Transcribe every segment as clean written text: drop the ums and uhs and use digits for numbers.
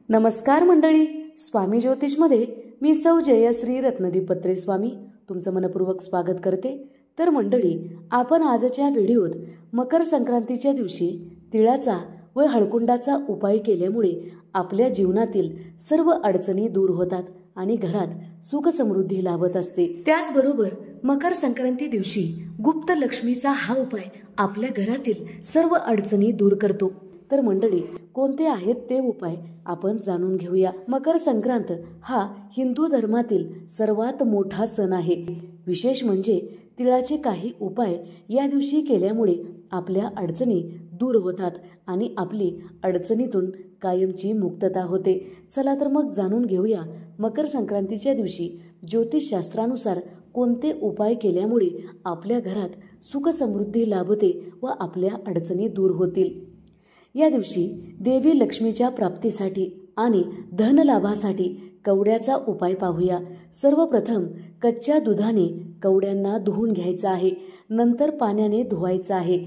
नमस्कार मंडळी, स्वामी ज्योतिषमध्ये मी सौ जयश्री रत्नदीप पत्रे स्वामी तुमचं मनपूर्वक स्वागत करते। तर मंडळी, आपण आजच्या व्हिडिओत मकर संक्रांतीच्या दिवशी तिळाचा व हळकुंडाचा उपाय केल्यामुळे आपल्या जीवनातील सर्व अडचणी दूर होतात आणि घरात सुख समृद्धी लाभत असते। त्याचबरोबर मकर संक्रांती दिवशी गुप्त लक्ष्मीचा हा उपाय आपल्या घरातील सर्व अडचणी दूर करतो। तर मंडळी, कोणते आहेत ते उपाय आपण जाणून घेऊया। मकर संक्रांत हा हिंदू धर्मातील सर्वात मोठा सण आहे। विशेष म्हणजे तिळाचे काही उपाय या दिवशी केल्यामुळे आपल्या अडचणी दूर होतात आणि आपली अडचणीतून कायमची मुक्तता होते। चला तर मग जाणून घेऊया मकर संक्रांतीच्या दिवशी ज्योतिषशास्त्रानुसार कोणते उपाय केल्यामुळे आपल्या घरात सुख समृद्धी लाभते व आपल्या अडचणी दूर होतील। या दिवशी देवी लक्ष्मीच्या प्राप्तीसाठी आणि धन लाभासाठी कवड्याचा उपाय पाहूया। सर्वप्रथम कच्च्या दुधाने कवड्यांना धुवून घ्यायचं आहे, नंतर पाण्याने धुवायचं आहे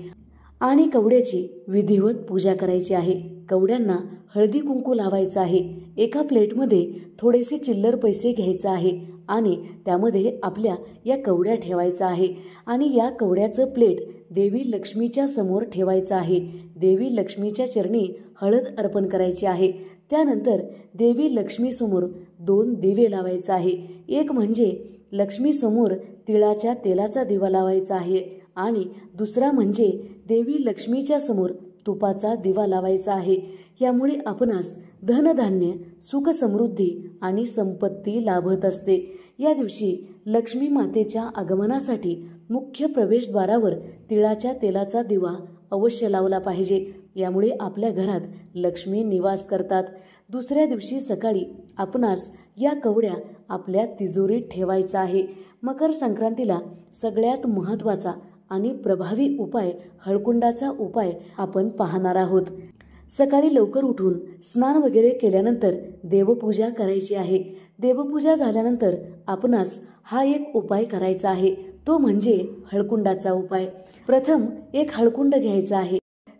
आणि कवड्याची विधिवत पूजा करायची आहे। कवड्यांना हळदी कुंकू लावायचं आहे। एका प्लेटमध्ये थोडेसे चिल्लर पैसे घ्यायचे आहे आणि त्यामध्ये आपल्या या कवड्या ठेवायचा आहे आणि या कवड्याचं प्लेट देवी लक्ष्मीच्या समोर ठेवायचं आहे। देवी लक्ष्मीच्या चरणी हळद अर्पण करायची आहे। त्यानंतर देवी लक्ष्मी समोर 2 दिवे लावायचे आहे। एक म्हणजे लक्ष्मी समोर तिळाच्या तेलाचा दिवा लावायचा आहे आणि दुसरा म्हणजे देवी लक्ष्मीच्या समोर तुपाचा दिवा लावायचा आहे। यामुळे आपणास धनधान्य, सुख समृद्धी आणि संपत्ती लाभत असते। या दिवशी लक्ष्मी मातेच्या आगमनासाठी मुख्य प्रवेशद्वारावर तिळाच्या तेलाचा दिवा अवश्य लावला पाहिजे। यामुळे आपल्या घरात लक्ष्मी निवास करतात। दुसऱ्या दिवशी सकाळी आपणास या कवड्या आपल्या तिजोरीत ठेवायचा आहे। मकर संक्रांतीला सगळ्यात महत्त्वाचा आणि प्रभावी उपाय हळकुंडाचा उपाय आपण पाहणार आहोत। सकाळी लवकर उठून स्नान वगैरे केल्यानंतर देवपूजा करायची आहे। देवपूजा झाल्यानंतर आपणास हा एक उपाय करायचा आहे, तो म्हणजे हळकुंडाचा उपाय। प्रथम एक हळकुंड घ्यायचा आहे।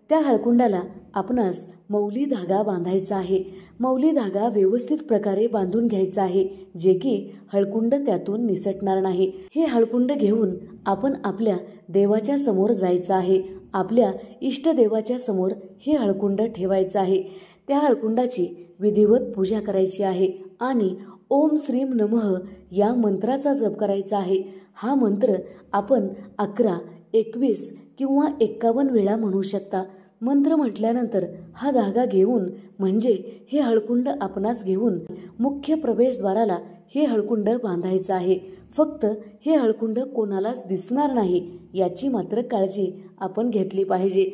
त्या हळकुंडाला आपणास मौली धागा बांधायचा आहे। मौली धागा व्यवस्थित प्रकारे बांधून घ्यायचा आहे, जे की हळकुंड त्यातून निसटणार नाही। हे हळकुंड घेऊन आपण आपल्या देवाच्या समोर जायचं आहे। आपल्या इष्ट देवाच्या समोर हे हळकुंड ठेवायचं आहे। त्या हळकुंडाची विधिवत पूजा करायची आहे आणि ओम श्रीम नमः या मंत्राचा जप करायचा आहे। हा मंत्र आपण 11, 21 किंवा 51 वेळा म्हणू शकता। मंत्र म्हटल्यानंतर हा धागा घेऊन म्हणजे हे हळकुंड आपणास घेऊन मुख्य प्रवेशद्वाराला हे हळकुंड बांधायचं आहे। फक्त हे हळकुंड कोणालाच दिसणार नाही याची मात्र काळजी आपण घेतली पाहिजे।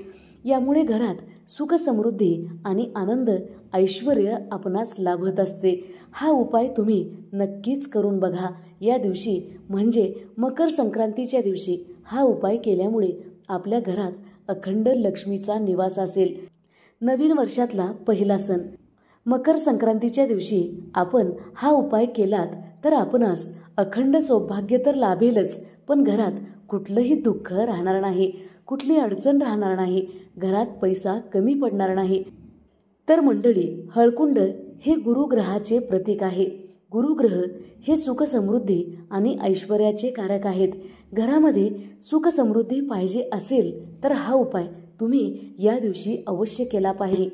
यामुळे घरात सुख समृद्धी आणि आनंद, ऐश्वर्य आपणास लाभत असते। हा उपाय तुम्ही नक्कीच करून बघा। या दिवशी म्हणजे मकर संक्रांतीच्या दिवशी हा उपाय केल्यामुळे आपल्या घरात अखंड लक्ष्मीचा निवास असेल। नवीन वर्षातला पहिला सण मकर संक्रांतीच्या दिवशी आपण हा उपाय केलात तर आपणास अखंड सौभाग्य तर लाभेलच, पण घरात कुठलंही दुःख राहणार नाही, कुठली अडचण राहणार नाही, घरात पैसा कमी पडणार नाही। तर मंडळी, हळकुंड हे गुरुग्रहाचे प्रतीक आहे। गुरुग्रह हे सुख समृद्धी आणि ऐश्वर्याचे कारक आहेत। घरामध्ये सुख समृद्धी पाहिजे असेल तर हा उपाय तुम्ही या दिवशी अवश्य केला पाहिजे।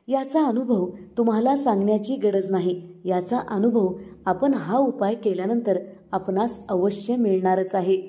याचा अनुभव तुम्हाला सांगण्याची गरज नाही। याचा अनुभव आपण हा उपाय केल्यानंतर आपणास अवश्य मिळणारच आहे।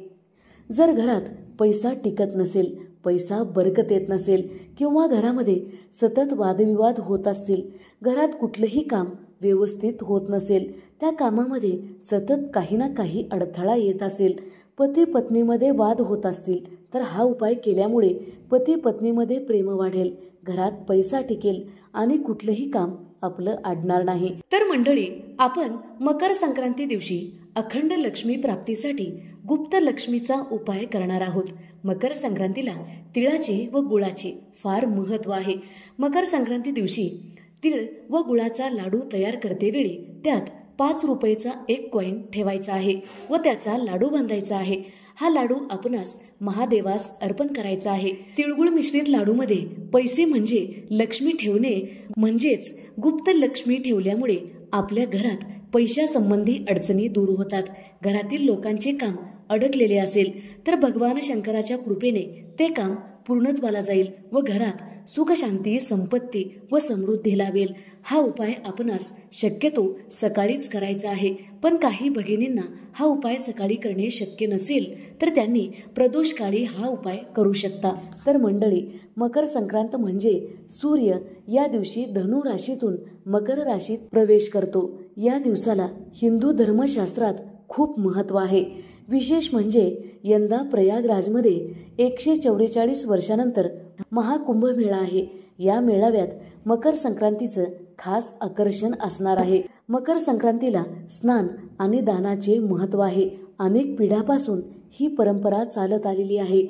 जर घरात पैसा टिकत नसेल, पैसा बरकत येत नसेल किंवा घरामध्ये सतत वादविवाद होत असतील, घरात कुठलंही काम व्यवस्थित होत नसेल, त्या कामामध्ये सतत काही ना काही अडथळा येत असेल, पती पत्नीमध्ये वाद होत असतील, तर हा उपाय केल्यामुळे पती पत्नीमध्ये प्रेम वाढेल, घरात पैसा टिकेल आणि कुठलंही काम आपलं अडणार नाही। तर मंडळी, आपण मकर संक्रांती दिवशी अखंड लक्ष्मी प्राप्तीसाठी गुप्त लक्ष्मीचा उपाय करणार आहोत। मकर संक्रांतीला तिळाचे व गुळाचे फार महत्त्व आहे। मकर संक्रांती दिवशी तीळ व गुळाचा लाडू तयार करतेवेळी त्यात 5 रुपयाचा एक कॉइन ठेवायचा आहे व त्याचा लाडू बांधायचा आहे। हा लाडू आपणास महादेवास अर्पण करायचा आहे। तिळगुळ मिश्रित लाडूमध्ये पैसे म्हणजे लक्ष्मी ठेवणे म्हणजेच गुप्त लक्ष्मी ठेवल्यामुळे आपल्या घरात पैशासंबंधी अडचणी दूर होतात. घरातील लोकांचे काम अडकलेले असेल तर भगवान शंकराच्या कृपेने ते काम पूर्णत्वाला जाईल व घरात सुख शांती, संपत्ती व समृद्धी लाभेल. हा उपाय आपणास शक्यतो सकाळीच करायचा आहे. पण काही भगिनींना हा उपाय सकाळी करणे शक्य नसेल तर त्यांनी प्रदोषकाळी हा उपाय करू शकता. तर मंडळी, मकर संक्रांत म्हणजे सूर्य या दिवशी धनु राशीतून मकर राशीत प्रवेश करतो. या दिवसाला हिंदू धर्मशास्त्रात खूप महत्त्व आहे. विशेष म्हणजे यंदा प्रयागराजमध्ये 144 वर्षानंतर महाकुंभमेळा आहे. या मेळाव्यात मकर संक्रांतीचं खास आकर्षण असणार आहे. मकर संक्रांतीला स्नान आणि दानाचे महत्त्व आहे. अनेक पिढ्यापासून ही परंपरा चालत आलेली आहे.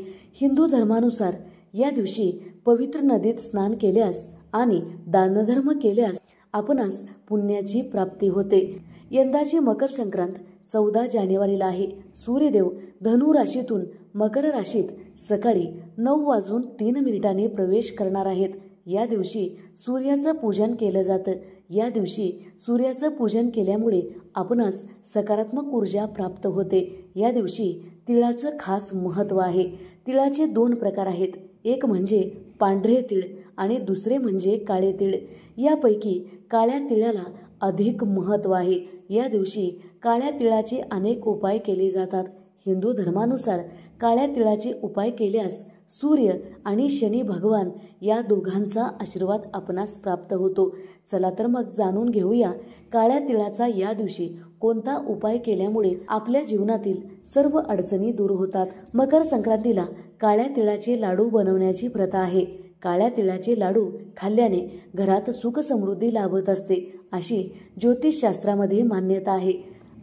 हिंदू धर्मानुसार या दिवशी पवित्र नदीत स्नान केल्यास आणि दानधर्म केल्यास आपणास पुण्याची प्राप्ती होते. यंदाची मकर संक्रांत 14 जानेवारीला आहे. सूर्यदेव धनु राशीतून मकर राशीत सकाळी 9:03 प्रवेश करणार आहेत. या दिवशी सूर्याचं पूजन केलं जातं. या दिवशी सूर्याचं पूजन केल्यामुळे आपणास सकारात्मक ऊर्जा प्राप्त होते. या दिवशी तिळाचं खास महत्त्व आहे. तिळाचे 2 प्रकार आहेत. एक म्हणजे पांढरे तीळ आणि दुसरे म्हणजे काळे तीळ. यापैकी काळ्या तिळाला अधिक महत्त्व आहे. या दिवशी काळ्या तिळाचे अनेक उपाय केले जातात. हिंदू धर्मानुसार काळ्या तिळाचे उपाय केल्यास सूर्य आणि शनी भगवान या दोघांचा आशीर्वाद आपणास प्राप्त होतो. चला तर मग जाणून घेऊया काळ्या तिळाचा या दिवशी कोणता उपाय केल्यामुळे आपल्या जीवनातील सर्व अडचणी दूर होतात. मकर संक्रांतीला काळ्या तिळाचे लाडू बनवण्याची प्रथा आहे. काळ्या तिळाचे लाडू खाल्ल्याने घरात सुख समृद्धी लाभत असते अशी ज्योतिषशास्त्रामध्ये मान्यता आहे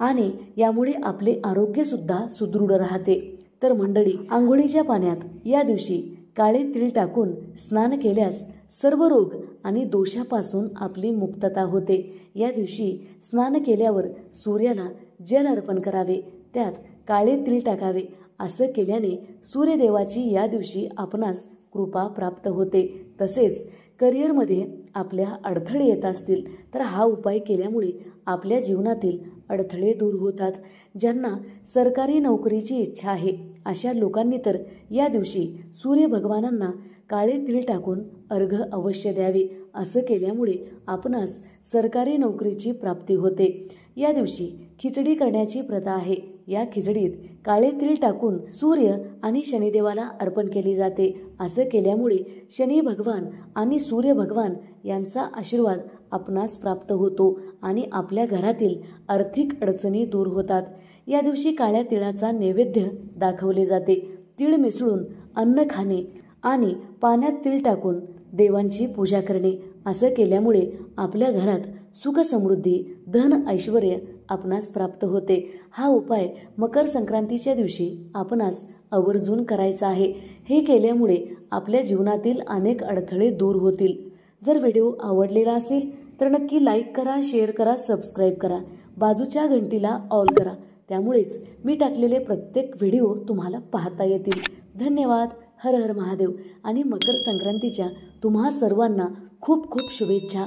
आणि यामुळे आपले आरोग्य सुद्धा सुदृढ राहते. तर मंडळी, आंघोळीच्या पाण्यात या दिवशी काळे तीळ टाकून स्नान केल्यास सर्व रोग आणि दोषापासून आपली मुक्तता होते. या दिवशी स्नान केल्यावर सूर्याला जल अर्पण करावे, त्यात काळे तीळ टाकावे. असं केल्याने सूर्यदेवाची या दिवशी आपणास कृपा प्राप्त होते. तसेच करिअरमध्ये आपल्या अडथळे येत असतील तर हा उपाय केल्यामुळे आपल्या जीवनातील अडथळे दूर होतात. ज्यांना सरकारी नोकरीची इच्छा आहे अशा लोकांनी तर या दिवशी सूर्य भगवानांना काळे तीळ टाकून अर्घ्य अवश्य द्यावे. असं केल्यामुळे आपणास सरकारी नोकरीची प्राप्ती होते. या दिवशी खिचडी करण्याची प्रथा आहे. या खिचडीत काळे तीळ टाकून सूर्य आणि शनिदेवाला अर्पण केली जाते. असं केल्यामुळे शनी भगवान आणि सूर्य भगवान यांचा आशीर्वाद आपणास प्राप्त होतो आणि आपल्या घरातील आर्थिक अडचणी दूर होतात. या दिवशी काळ्या तिळाचा नैवेद्य दाखवले जाते. तीळ मिसळून अन्न खाणे आणि पाण्यात तीळ टाकून देवांची पूजा करणे. असं केल्यामुळे आपल्या घरात सुख समृद्धी, धन, ऐश्वर्य आपणास प्राप्त होते. हा उपाय मकर संक्रांतीच्या दिवशी आपणास आवर्जून करायचा आहे. हे केल्यामुळे आपल्या जीवनातील अनेक अडथळे दूर होतील. जर व्हिडिओ आवडलेला असेल तर नक्की लाईक करा, शेअर करा, सबस्क्राईब करा. बाजूच्या घंटीला ऑल करा. त्यामुळेच मी टाकलेले प्रत्येक व्हिडिओ तुम्हाला पाहता येतील. धन्यवाद. हर हर महादेव. आणि मकर संक्रांतीच्या तुम्हा सर्वांना खूप खूप शुभेच्छा.